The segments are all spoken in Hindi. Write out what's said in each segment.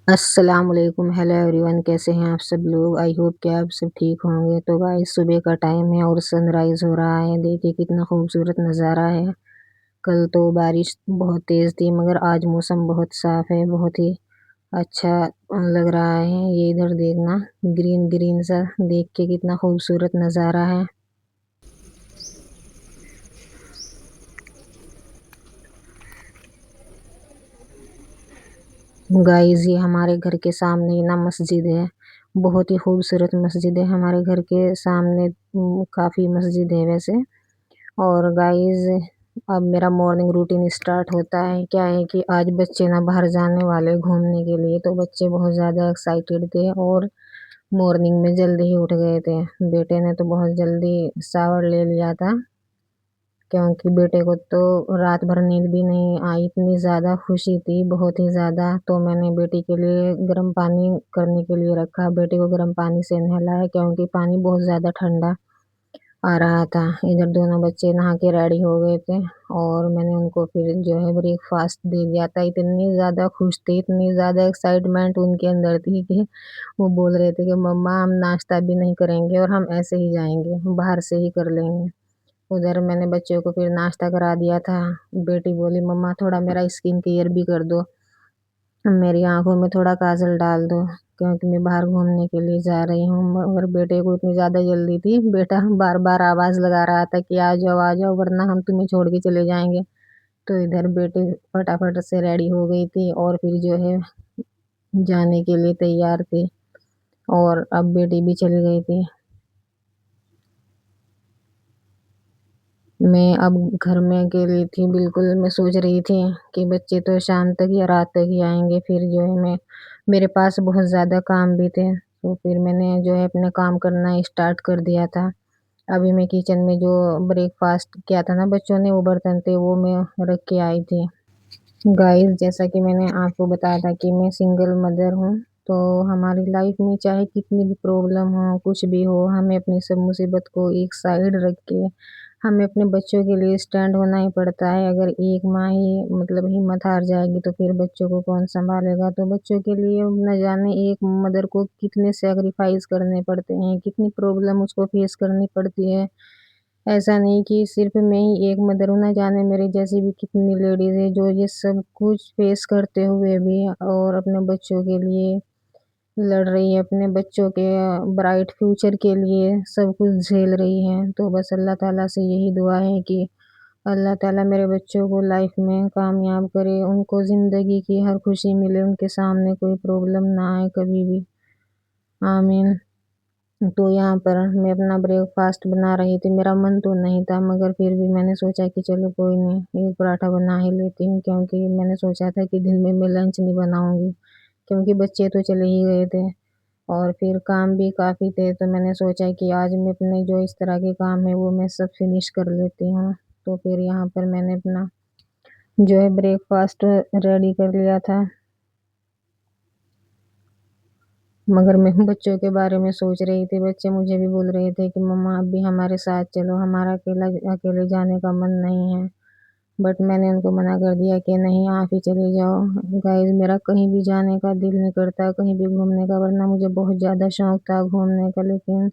अस्सलाम वालेकुम, हेलो एवरीवन, कैसे हैं आप सब लोग। आई होप कि आप सब ठीक होंगे। तो गाइस सुबह का टाइम है और सनराइज़ हो रहा है। देखिए कितना खूबसूरत नज़ारा है। कल तो बारिश बहुत तेज़ थी मगर आज मौसम बहुत साफ़ है, बहुत ही अच्छा लग रहा है। ये इधर देखना, ग्रीन ग्रीन सा देख के कितना खूबसूरत नज़ारा है। गाइस ये हमारे घर के सामने ही ना मस्जिद है। बहुत ही खूबसूरत मस्जिद है हमारे घर के सामने। काफ़ी मस्जिद है वैसे। और गाइस अब मेरा मॉर्निंग रूटीन स्टार्ट होता है। क्या है कि आज बच्चे ना बाहर जाने वाले घूमने के लिए, तो बच्चे बहुत ज़्यादा एक्साइटेड थे और मॉर्निंग में जल्दी ही उठ गए थे। बेटे ने तो बहुत जल्दी शावर ले लिया था, क्योंकि बेटे को तो रात भर नींद भी नहीं आई। इतनी ज़्यादा खुशी थी, बहुत ही ज़्यादा। तो मैंने बेटी के लिए गर्म पानी करने के लिए रखा, बेटे को गर्म पानी से नहलाया क्योंकि पानी बहुत ज़्यादा ठंडा आ रहा था। इधर दोनों बच्चे नहा के रेडी हो गए थे और मैंने उनको फिर जो है ब्रेकफास्ट दे दिया था। इतनी ज़्यादा खुश थे, इतनी ज़्यादा एक्साइटमेंट उनके अंदर थी कि वो बोल रहे थे कि मम्मा हम नाश्ता भी नहीं करेंगे और हम ऐसे ही जाएंगे, बाहर से ही कर लेंगे। उधर मैंने बच्चों को फिर नाश्ता करा दिया था। बेटी बोली मम्मा थोड़ा मेरा स्किन केयर भी कर दो, मेरी आँखों में थोड़ा काजल डाल दो, क्योंकि मैं बाहर घूमने के लिए जा रही हूँ। मगर बेटे को इतनी ज़्यादा जल्दी थी, बेटा बार-बार आवाज़ लगा रहा था कि आ जाओ वरना हम तुम्हें छोड़ के चले जाएँगे। तो इधर बेटी फटाफट से रेडी हो गई थी और फिर जो है जाने के लिए तैयार थी और अब बेटी भी चली गई थी। मैं अब घर में अकेली थी, बिल्कुल मैं सोच रही थी कि बच्चे तो शाम तक या रात तक ही आएँगे। फिर जो है मेरे पास बहुत ज़्यादा काम भी थे, तो फिर मैंने जो है अपने काम करना स्टार्ट कर दिया था। अभी मैं किचन में जो ब्रेकफ़ास्ट किया था ना बच्चों ने, वो बर्तन थे वो मैं रख के आई थी। गाइस जैसा कि मैंने आपको बताया था कि मैं सिंगल मदर हूँ, तो हमारी लाइफ में चाहे कितनी भी प्रॉब्लम हो, कुछ भी हो, हमें अपनी सब मुसीबत को एक साइड रख के हमें अपने बच्चों के लिए स्टैंड होना ही पड़ता है। अगर एक माँ ही मतलब हिम्मत हार जाएगी तो फिर बच्चों को कौन सँभालेगा। तो बच्चों के लिए न जाने एक मदर को कितने सैक्रिफ़ाइस करने पड़ते हैं, कितनी प्रॉब्लम उसको फ़ेस करनी पड़ती है। ऐसा नहीं कि सिर्फ़ मैं ही एक मदर हूँ, ना जाने मेरे जैसी भी कितनी लेडीज़ हैं जो ये सब कुछ फ़ेस करते हुए भी और अपने बच्चों के लिए लड़ रही है, अपने बच्चों के ब्राइट फ्यूचर के लिए सब कुछ झेल रही हैं। तो बस अल्लाह ताला से यही दुआ है कि अल्लाह ताला मेरे बच्चों को लाइफ़ में कामयाब करे, उनको ज़िंदगी की हर खुशी मिले, उनके सामने कोई प्रॉब्लम ना आए कभी भी। आमीन। तो यहाँ पर मैं अपना ब्रेकफ़ास्ट बना रही थी, मेरा मन तो नहीं था मगर फिर भी मैंने सोचा कि चलो कोई नहीं, एक पराठा बना ही लेती हूँ, क्योंकि मैंने सोचा था कि दिन में मैं लंच नहीं बनाऊँगी, क्योंकि बच्चे तो चले ही गए थे और फिर काम भी काफ़ी थे। तो मैंने सोचा कि आज मैं अपने जो इस तरह के काम हैं वो मैं सब फ़िनिश कर लेती हूँ। तो फिर यहाँ पर मैंने अपना जो है ब्रेकफ़ास्ट रेडी कर लिया था। मगर मैं बच्चों के बारे में सोच रही थी, बच्चे मुझे भी बोल रहे थे कि मम्मा आप भी हमारे साथ चलो, हमारा अकेले जाने का मन नहीं है। बट मैंने उनको मना कर दिया कि नहीं आप ही चले जाओ। गाइस मेरा कहीं भी जाने का दिल नहीं करता, कहीं भी घूमने का, वरना मुझे बहुत ज़्यादा शौक था घूमने का। लेकिन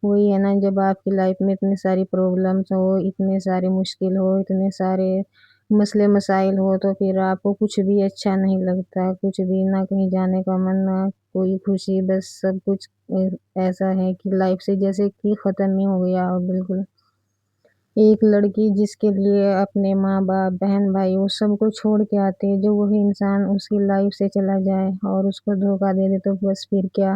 वही है ना, जब आपकी लाइफ में इतनी सारी प्रॉब्लम्स हो, इतने सारे मुश्किल हो, इतने सारे मसले मसाइल हो, तो फिर आपको कुछ भी अच्छा नहीं लगता, कुछ भी, ना कहीं जाने का मन, ना कोई खुशी, बस सब कुछ ऐसा है कि लाइफ से जैसे कि ख़त्म ही हो गया हो बिल्कुल। एक लड़की जिसके लिए अपने माँ-बाप, बहन-भाई वो सबको छोड़ के आते हैं, जो वही इंसान उसकी लाइफ से चला जाए और उसको धोखा दे दे, तो बस फिर क्या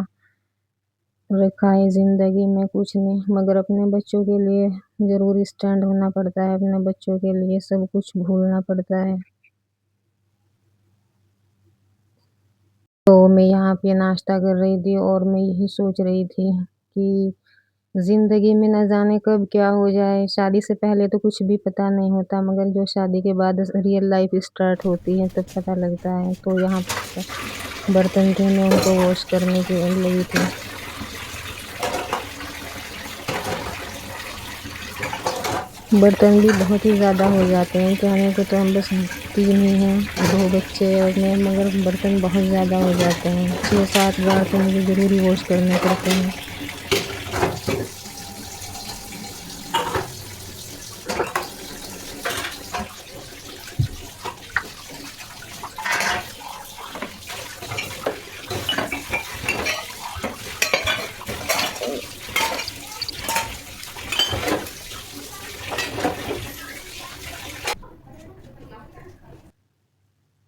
रखा है ज़िंदगी में, कुछ नहीं। मगर अपने बच्चों के लिए ज़रूर स्टैंड होना पड़ता है, अपने बच्चों के लिए सब कुछ भूलना पड़ता है। तो मैं यहाँ पे नाश्ता कर रही थी और मैं यही सोच रही थी कि ज़िंदगी में न जाने कब क्या हो जाए। शादी से पहले तो कुछ भी पता नहीं होता, मगर जो शादी के बाद रियल लाइफ़ स्टार्ट होती है तब पता लगता है। तो यहाँ पर बर्तन थे, मैं उनको वॉश करने के लगी थी। बर्तन भी बहुत ही ज़्यादा हो जाते हैं, कहने को तो हम बस 3 ही हैं, 2 बच्चे और मैं, मगर बर्तन बहुत ज़्यादा हो जाते हैं। 6-7 बार तो मुझे ज़रूर ही वॉश करने पड़ते हैं।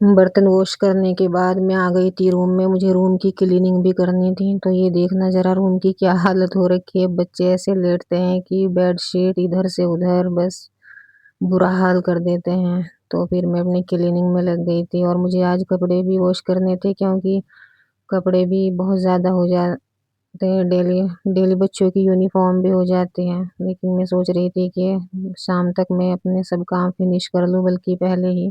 बर्तन वॉश करने के बाद मैं आ गई थी रूम में, मुझे रूम की क्लीनिंग भी करनी थी, तो ये देखना ज़रा रूम की क्या हालत हो रखी है। बच्चे ऐसे लेटते हैं कि बेडशीट इधर से उधर बस बुरा हाल कर देते हैं। तो फिर मैं अपनी क्लीनिंग में लग गई थी और मुझे आज कपड़े भी वॉश करने थे, क्योंकि कपड़े भी बहुत ज़्यादा हो जाते हैं, डेली डेली बच्चों की यूनिफ़ॉर्म भी हो जाती है। लेकिन मैं सोच रही थी कि शाम तक मैं अपने सब काम फिनिश कर लूँ, बल्कि पहले ही।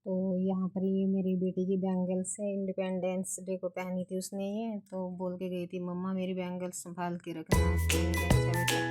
तो यहाँ पर ये मेरी बेटी की बैंगल्स है, इंडिपेंडेंस डे को पहनी थी उसने ये, तो बोल के गई थी मम्मा मेरी बैंगल्स संभाल के रखना। तो मैंने कहा, अच्छा बेटा।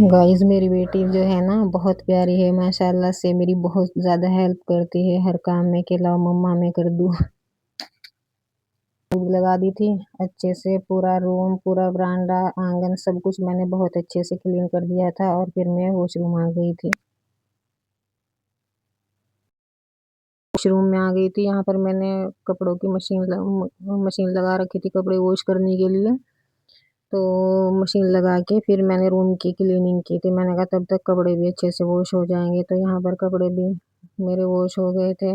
गाइस मेरी बेटी जो है ना बहुत प्यारी है माशाल्लाह से, मेरी बहुत ज़्यादा हेल्प करती है हर काम में, कि लाओ मम्मा मैं कर दूँ। लगा दी थी अच्छे से, पूरा रूम, पूरा बरामदा, आंगन सब कुछ मैंने बहुत अच्छे से क्लीन कर दिया था और फिर मैं वॉशरूम आ गई थी। वॉशरूम में आ गई थी, यहाँ पर मैंने कपड़ों की मशीन लगा रखी थी कपड़े वॉश करने के लिए। तो मशीन लगा के फिर मैंने रूम की क्लीनिंग की थी। मैंने कहा तब तक कपड़े भी अच्छे से वॉश हो जाएंगे। तो यहाँ पर कपड़े भी मेरे वॉश हो गए थे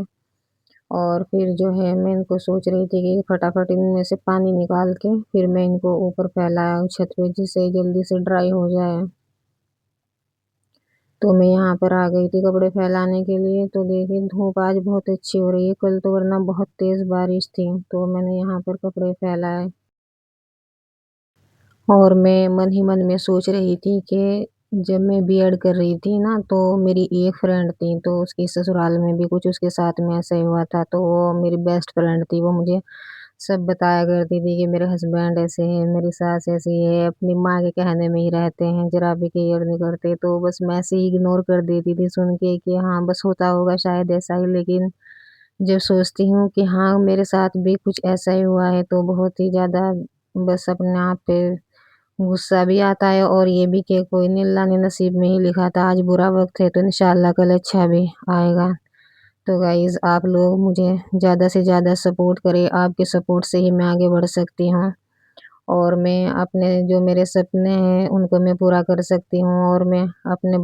और फिर जो है मैं इनको सोच रही थी कि फटाफट इनमें से पानी निकाल के फिर मैं इनको ऊपर फैलाया छत पे, जिससे जल्दी से ड्राई हो जाए। तो मैं यहाँ पर आ गई थी कपड़े फैलाने के लिए। तो देखिए धूप आज बहुत अच्छी हो रही है, कल तो वरना बहुत तेज़ बारिश थी। तो मैंने यहाँ पर कपड़े फैलाए और मैं मन ही मन में सोच रही थी कि जब मैं बीएड कर रही थी ना, तो मेरी एक फ्रेंड थी, तो उसकी ससुराल में भी कुछ उसके साथ में ऐसा ही हुआ था। तो वो मेरी बेस्ट फ्रेंड थी, वो मुझे सब बताया करती थी कि मेरे हस्बैंड ऐसे हैं, मेरी सास ऐसी है, अपनी माँ के कहने में ही रहते हैं, ज़रा भी केयर नहीं करते। तो बस मैं ऐसे ही इग्नोर कर देती थी सुन के कि हाँ, बस होता होगा शायद ऐसा ही। लेकिन जब सोचती हूँ कि हाँ, मेरे साथ भी कुछ ऐसा ही हुआ है, तो बहुत ही ज़्यादा बस अपने आप पे गुस्सा भी आता है और ये भी कि कोई नहीं, अल्लाह ने नसीब में ही लिखा था, आज बुरा वक़्त है तो इंशाअल्लाह कल अच्छा भी आएगा। तो गाइज़ आप लोग मुझे ज़्यादा से ज़्यादा सपोर्ट करें, आपके सपोर्ट से ही मैं आगे बढ़ सकती हूँ। और मैं अपने जो मेरे सपने हैं उनको मैं पूरा कर सकती हूँ और मैं अपने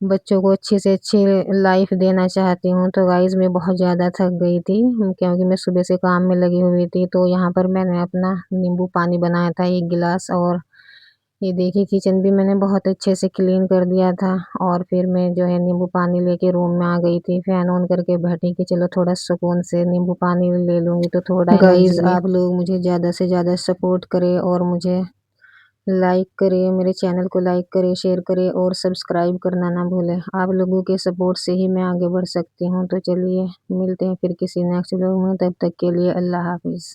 बच्चों को अच्छी से अच्छी लाइफ देना चाहती हूँ। तो गाइज़ मैं बहुत ज़्यादा थक गई थी क्योंकि मैं सुबह से काम में लगी हुई थी। तो यहाँ पर मैंने अपना नींबू पानी बनाया था 1 गिलास और ये देखिए किचन भी मैंने बहुत अच्छे से क्लीन कर दिया था और फिर मैं जो है नींबू पानी लेके रूम में आ गई थी। फ़ैन ऑन करके बैठी कि चलो थोड़ा सुकून से नींबू पानी ले लूँगी तो थोड़ा गाइज़ आप लोग मुझे ज़्यादा से ज़्यादा सपोर्ट करें और मुझे लाइक करें, मेरे चैनल को लाइक करें, शेयर करें और सब्सक्राइब करना ना भूलें। आप लोगों के सपोर्ट से ही मैं आगे बढ़ सकती हूँ। तो चलिए मिलते हैं फिर किसी नेक्स्ट व्लॉग में, तब तक के लिए अल्लाह हाफ़िज़।